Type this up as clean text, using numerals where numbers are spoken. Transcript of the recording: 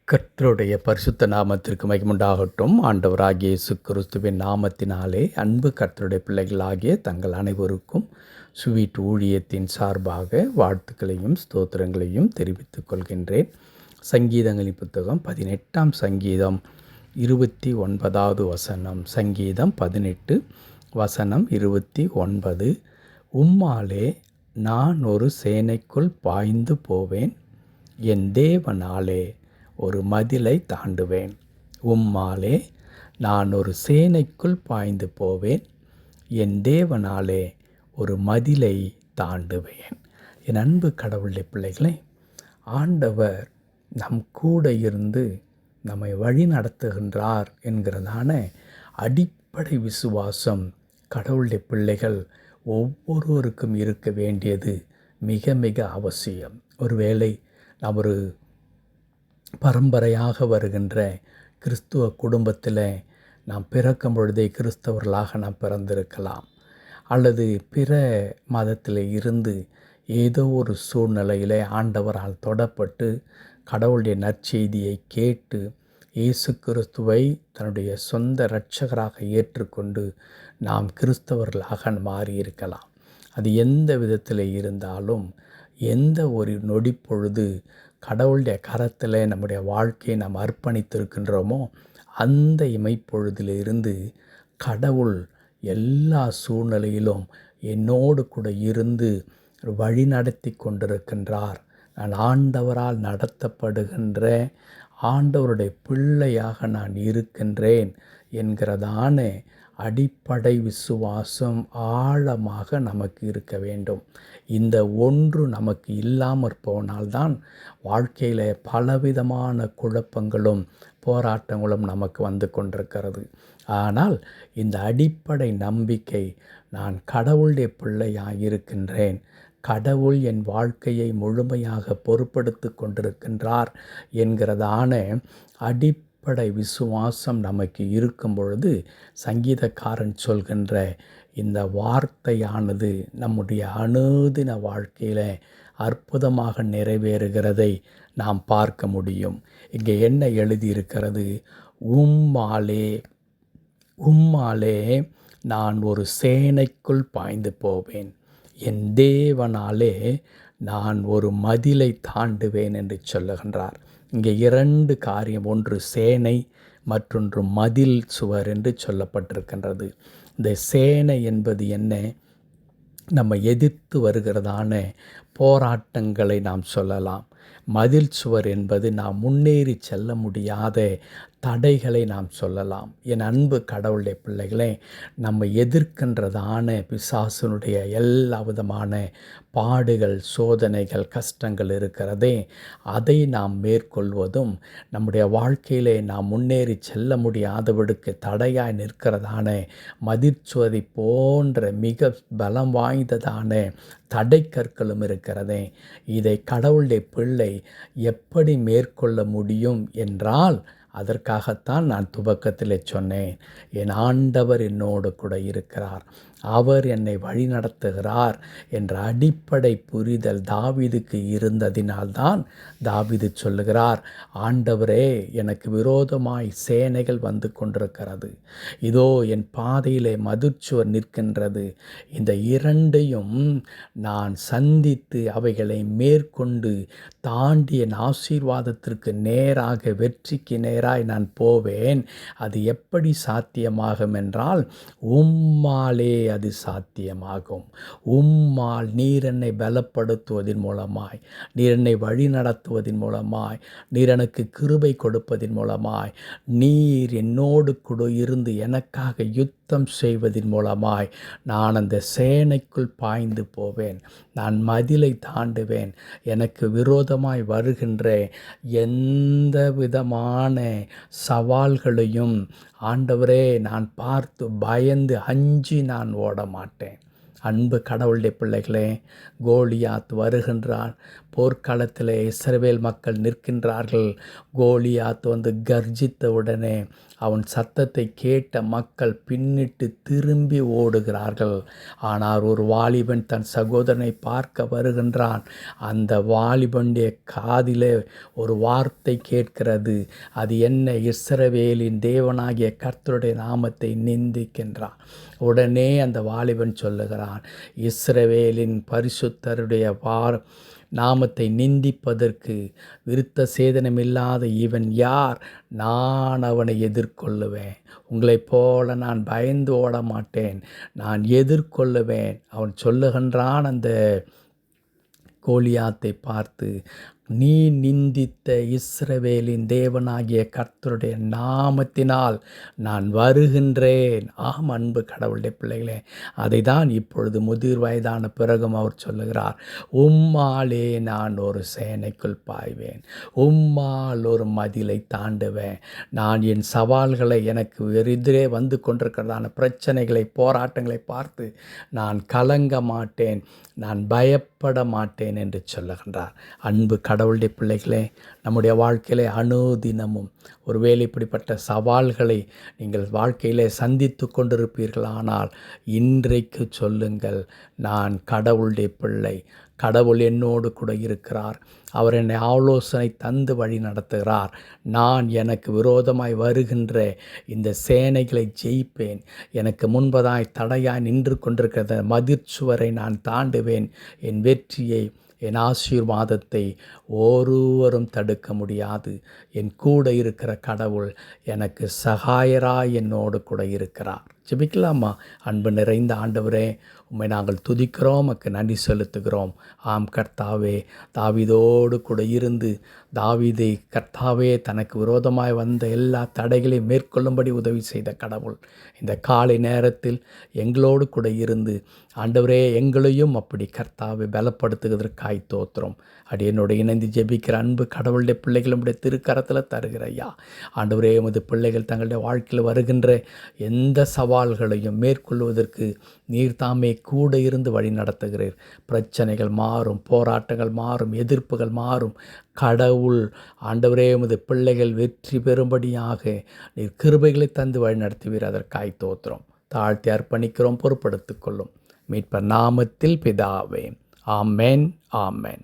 கர்த்தருடைய பரிசுத்த நாமத்திற்கு மகிமுண்டாகட்டும். ஆண்டவராகிய இயேசு கிறிஸ்துவின் நாமத்தினாலே அன்பு கர்த்தருடைய பிள்ளைகளாகிய தங்கள் அனைவருக்கும் ஸ்வீட் ஊழியத்தின் சார்பாக வாழ்த்துக்களையும் ஸ்தோத்திரங்களையும் தெரிவித்துக் கொள்கின்றேன். சங்கீதங்களின் புத்தகம் 18ஆம் சங்கீதம் 29வது வசனம். சங்கீதம் 18 வசனம் 29. உம்மாலே நான் ஒரு சேனைக்குள் பாய்ந்து போவேன், என் தேவனாலே ஒரு மதிலை தாண்டுவேன். உம்மாலே நான் ஒரு சேனைக்குள் பாய்ந்து போவேன், என் தேவனாலே ஒரு மதிலை தாண்டுவேன். என் அன்பு கடவுளுடைய பிள்ளைகளே, ஆண்டவர் நம் கூட இருந்து நம்மை வழி நடத்துகின்றார் என்கிறதான அடிப்படை விசுவாசம் கடவுளுடைய பிள்ளைகள் ஒவ்வொருவருக்கும் இருக்க வேண்டியது மிக மிக அவசியம். ஒருவேளை நாம் ஒரு பரம்பரையாக வருகின்ற கிறிஸ்துவ குடும்பத்தில் நாம் பிறக்கும் பொழுதே கிறிஸ்தவர்களாக நாம் பிறந்திருக்கலாம், அல்லது பிற மதத்தில் இருந்து ஏதோ ஒரு சூழ்நிலையில் ஆண்டவரால் தொடப்பட்டு கடவுளுடைய நற்செய்தியை கேட்டு இயேசு கிறிஸ்துவை தன்னுடைய சொந்த இரட்சகராக ஏற்றுக்கொண்டு நாம் கிறிஸ்தவர்களாக மாறியிருக்கலாம். அது எந்த விதத்தில் இருந்தாலும், எந்த ஒரு நொடிப்பொழுது கடவுளுடைய கரத்தில் நம்முடைய வாழ்க்கையை நாம் அர்ப்பணித்திருக்கின்றோமோ அந்த இமைப்பொழுதிலிருந்து கடவுள் எல்லா சூழ்நிலையிலும் என்னோடு கூட இருந்து வழி நடத்தி கொண்டிருக்கின்றார். நான் ஆண்டவரால் நடத்தப்படுகின்ற ஆண்டவருடைய பிள்ளையாக நான் இருக்கின்றேன் என்கிறதான அடிப்படை விசுவாசம் ஆழமாக நமக்கு இருக்க வேண்டும். இந்த ஒன்று நமக்கு இல்லாமற் போனால்தான் வாழ்க்கையில் பலவிதமான குழப்பங்களும் போராட்டங்களும் நமக்கு வந்து கொண்டிருக்கிறது. ஆனால் இந்த அடிப்படை நம்பிக்கை, நான் கடவுளுடைய பிள்ளையாக இருக்கின்றேன், கடவுள் என் வாழ்க்கையை முழுமையாக பொறுப்படுத்தி கொண்டிருக்கின்றார் என்கிறதான அடிப்படை விசுவாசம் நமக்கு இருக்கும் பொழுது, சங்கீதக்காரன் சொல்கின்ற இந்த வார்த்தையானது நம்முடைய அனுதின வாழ்க்கையில் அற்புதமாக நிறைவேறுகிறதை நாம் பார்க்க முடியும். இங்கே என்ன எழுதியிருக்கிறது? உம்மாலே நான் ஒரு சேனைக்குள் பாய்ந்து போவேன், என் தேவனாலே நான் ஒரு மதிலை தாண்டுவேன் என்று சொல்லுகின்றார். இங்கே இரண்டு காரியம், ஒன்று சேனை, மற்றொன்று மதில் சுவர் என்று சொல்லப்பட்டிருக்கின்றது. இந்த சேனை என்பது என்ன? நம்ம எதிர்த்து வருகிறதான போராட்டங்களை நாம் சொல்லலாம். மதில் சுவர் என்பது நாம் முன்னேறி செல்ல முடியாத தடைகளை நாம் சொல்லலாம். என் அன்பு கடவுளுடைய பிள்ளைகளே, நம்ம எதிர்க்கின்றதான பிசாசனுடைய எல்லா விதமான பாடுகள், சோதனைகள், கஷ்டங்கள் இருக்கிறதே, அதை நாம் மேற்கொள்வதும் நம்முடைய வாழ்க்கையிலே நாம் முன்னேறி செல்ல முடியாதவருக்கு தடையாய் நிற்கிறதான மதிர்ச்சுவரை போன்ற மிக பலம் வாய்ந்ததான தடை கற்களும் இருக்கிறதே. இதை கடவுளுடைய பிள்ளை எப்படி மேற்கொள்ள முடியும் என்றால், அதற்காகத்தான் நான் துவக்கத்தில் சொன்னேன், என் ஆண்டவர் என்னோடு கூட இருக்கிறார், அவர் என்னை வழி நடத்துகிறார் என்ற அடிப்படை புரிதல் தாவீதுக்கு இருந்ததினால்தான் தாவீது சொல்லுகிறார், ஆண்டவரே, எனக்கு விரோதமாய் சேனைகள் வந்து கொண்டிருக்கிறது, இதோ என் பாதையிலே மதிர்ச்சுவர் நிற்கின்றது, இந்த இரண்டையும் நான் சந்தித்து அவைகளை மேற்கொண்டு தாண்டி என் ஆசீர்வாதத்திற்கு நேராக, வெற்றிக்கு நேராய் நான் போவேன். அது எப்படி சாத்தியமாகும் என்றால், உம்மாலே அது சாத்தியமாகும். உம்மால், நீர் என்னை பலப்படுத்துவதன் மூலமாய், நீர் என்னை வழி நடத்துவதன் மூலமாய், நீர் எனக்கு கிருபை கொடுப்பதன் மூலமாய், நீர் என்னோடு கூட இருந்து எனக்காக யுத்தம் செய்வதன் மூலமாய் நான் அந்த சேனைக்குள் பாய்ந்து போவேன், நான் மதிலை தாண்டுவேன். எனக்கு விரோதமாய் வருகின்ற எந்த விதமான சவால்களையும் ஆண்டவரே நான் பார்த்து பயந்து அஞ்சி நான் ஓட மாட்டேன். அன்பு கடவுளுடைய பிள்ளைகளே, கோலியாத் வருகின்றான், போர்க்களத்தில் இஸ்ரவேல் மக்கள் நிற்கின்றார்கள். கோலியாத் வந்து கர்ஜித்த உடனே அவன் சத்தத்தை கேட்ட மக்கள் பின்னிட்டு திரும்பி ஓடுகிறார்கள். ஆனால் ஒரு வாலிபன் தன் சகோதரனை பார்க்க வருகின்றான். அந்த வாலிபனுடைய காதிலே ஒரு வார்த்தை கேட்கிறது. அது என்ன? இஸ்ரவேலின் தேவனாகிய கர்த்தருடைய நாமத்தை நிந்திக்கின்றான். உடனே அந்த வாலிபன் சொல்லுகிறான், இஸ்ரவேலின் பரிசுத்தருடைய நாமத்தை நிந்திப்பதற்கு விருத்த சேதனமில்லாத இவன் யார்? நான் அவனை எதிர்கொள்ளுவேன். உங்களைப் போல நான் பயந்து ஓட மாட்டேன், நான் எதிர்கொள்ளுவேன். அவன் சொல்லுகின்றான் அந்த கோலியாத்தை பார்த்து, நீ நிந்தித்த இஸ்ரவேலின் தேவனாகிய கர்த்தருடைய நாமத்தினால் நான் வருகின்றேன். ஆம் அன்பு கடவுளுடைய பிள்ளைகளே, அதை தான் இப்பொழுது முதிர் வயதான பிறகும் அவர் சொல்லுகிறார். உம்மாலே நான் ஒரு சேனைக்குள் பாய்வேன், உம்மால் ஒரு மதிலை தாண்டுவேன். நான் என் சவால்களை, எனக்கு எதிரே வந்து கொண்டிருக்கிறதான பிரச்சனைகளை, போராட்டங்களை பார்த்து நான் கலங்க மாட்டேன், நான் பயப்பட மாட்டேன் என்று சொல்லுகின்றார். அன்பு கடவுளுடைய பிள்ளைகளே, நம்முடைய வாழ்க்கையிலே அனுதினமும் ஒருவேளை இப்படிப்பட்ட சவால்களை நீங்கள் வாழ்க்கையிலே சந்தித்து கொண்டிருப்பீர்களானால் இன்றைக்கு சொல்லுங்கள், நான் கடவுளுடைய பிள்ளை, கடவுள் என்னோடு கூட இருக்கிறார், அவர் என்னை ஆலோசனை தந்து வழி நடத்துகிறார். நான் எனக்கு விரோதமாய் வருகின்ற இந்த சேனைகளை ஜெயிப்பேன். எனக்கு முன்பதாய் தடையாய் நின்று கொண்டிருக்கிற மதிர்ச்சுவரை நான் தாண்டுவேன். என் வெற்றியை, என் ஆசீர்வாதத்தை ஒருவரும் தடுக்க முடியாது. என் கூட இருக்கிற கடவுள் எனக்கு சகாயராய் என்னோடு கூட இருக்கிறார். ஜெபிக்கலாமா? அன்பு நிறைந்த ஆண்டவரே, உம்மை நாங்கள் துதிக்கிறோம், உமக்கு நன்றி செலுத்துகிறோம். ஆம் கர்த்தாவே, தாவீதோடு கூட இருந்து தாவீதை கர்த்தாவே தனக்கு விரோதமாய் வந்த எல்லா தடைகளையும் மேற்கொள்ளும்படி உதவி செய்த கடவுள், இந்த காலை நேரத்தில் எங்களோடு கூட இருந்து ஆண்டவரே எங்களையும் அப்படி கர்த்தாவை பலப்படுத்துவதற்காய் தோத்திரம். அடியனோடு இணைந்து ஜெபிக்கிற அன்பு கடவுளுடைய பிள்ளைகளுடைய திருக்கரத்தில் தருகிற ஐயா ஆண்டவரே, உமது பிள்ளைகள் தங்களுடைய வாழ்க்கையில் வருகின்ற எந்த சவால்களையும் மேற்கொள்வதற்கு நீர் தாமே கூட இருந்து வழி நடத்துகிறீர். பிரச்சனைகள் மாறும், போராட்டங்கள் மாறும், எதிர்ப்புகள் மாறும். கடவுள் ஆண்டவரே, உமது பிள்ளைகள் வெற்றி பெறும்படியாக நீர் கிருபைகளை தந்து வழி நடத்துவீர். அதற்காய் தோத்திரம். தாழ்த்தி அர்ப்பணிக்கிறோம், பொறுப்படுத்திக் கொள்ளும் மீட்பர் நாமத்தில் பிதாவே. ஆமென், ஆமென்.